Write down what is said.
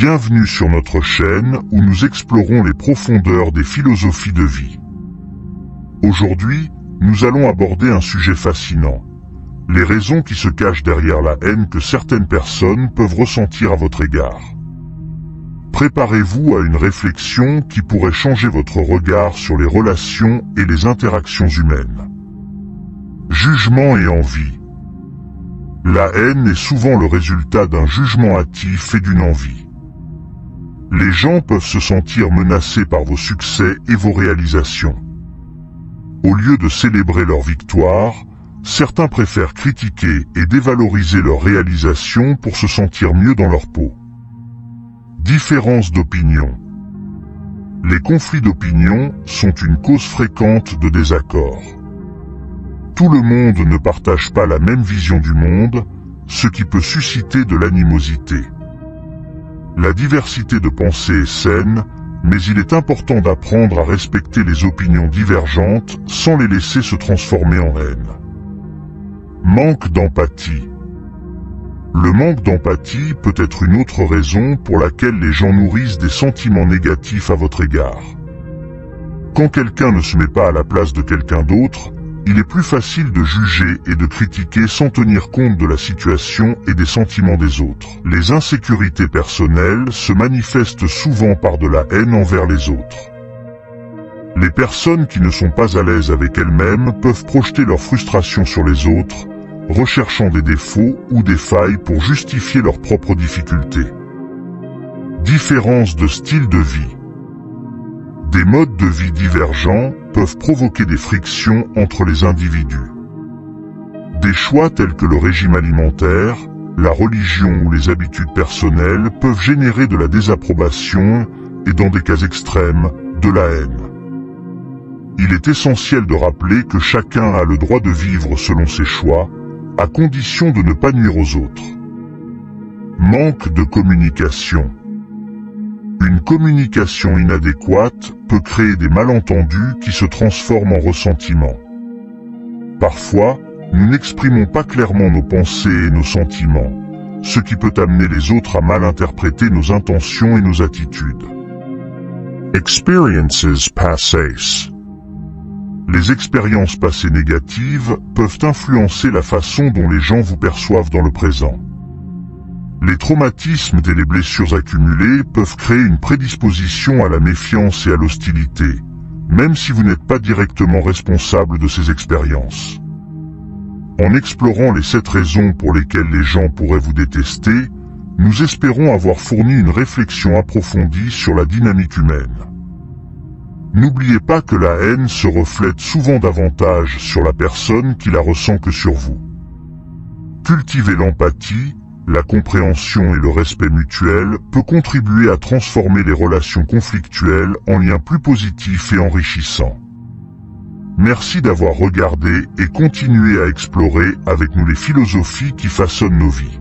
Bienvenue sur notre chaîne où nous explorons les profondeurs des philosophies de vie. Aujourd'hui, nous allons aborder un sujet fascinant. Les raisons qui se cachent derrière la haine que certaines personnes peuvent ressentir à votre égard. Préparez-vous à une réflexion qui pourrait changer votre regard sur les relations et les interactions humaines. Jugement et envie. La haine est souvent le résultat d'un jugement hâtif et d'une envie. Les gens peuvent se sentir menacés par vos succès et vos réalisations. Au lieu de célébrer leur victoire, certains préfèrent critiquer et dévaloriser leurs réalisations pour se sentir mieux dans leur peau. Différence d'opinion. Les conflits d'opinion sont une cause fréquente de désaccord. Tout le monde ne partage pas la même vision du monde, ce qui peut susciter de l'animosité. La diversité de pensée est saine, mais il est important d'apprendre à respecter les opinions divergentes sans les laisser se transformer en haine. Manque d'empathie. Le manque d'empathie peut être une autre raison pour laquelle les gens nourrissent des sentiments négatifs à votre égard. Quand quelqu'un ne se met pas à la place de quelqu'un d'autre, il est plus facile de juger et de critiquer sans tenir compte de la situation et des sentiments des autres. Les insécurités personnelles se manifestent souvent par de la haine envers les autres. Les personnes qui ne sont pas à l'aise avec elles-mêmes peuvent projeter leur frustration sur les autres, recherchant des défauts ou des failles pour justifier leurs propres difficultés. Différence de style de vie. Des modes de vie divergents peuvent provoquer des frictions entre les individus. Des choix tels que le régime alimentaire, la religion ou les habitudes personnelles peuvent générer de la désapprobation et, dans des cas extrêmes, de la haine. Il est essentiel de rappeler que chacun a le droit de vivre selon ses choix, à condition de ne pas nuire aux autres. Manque de communication. Une communication inadéquate peut créer des malentendus qui se transforment en ressentiment. Parfois, nous n'exprimons pas clairement nos pensées et nos sentiments, ce qui peut amener les autres à mal interpréter nos intentions et nos attitudes. Experiences passées. Les expériences passées négatives peuvent influencer la façon dont les gens vous perçoivent dans le présent. Les traumatismes et les blessures accumulées peuvent créer une prédisposition à la méfiance et à l'hostilité, même si vous n'êtes pas directement responsable de ces expériences. En explorant les 7 raisons pour lesquelles les gens pourraient vous détester, nous espérons avoir fourni une réflexion approfondie sur la dynamique humaine. N'oubliez pas que la haine se reflète souvent davantage sur la personne qui la ressent que sur vous. Cultiver l'empathie, la compréhension et le respect mutuel peut contribuer à transformer les relations conflictuelles en liens plus positifs et enrichissants. Merci d'avoir regardé et continuez à explorer avec nous les philosophies qui façonnent nos vies.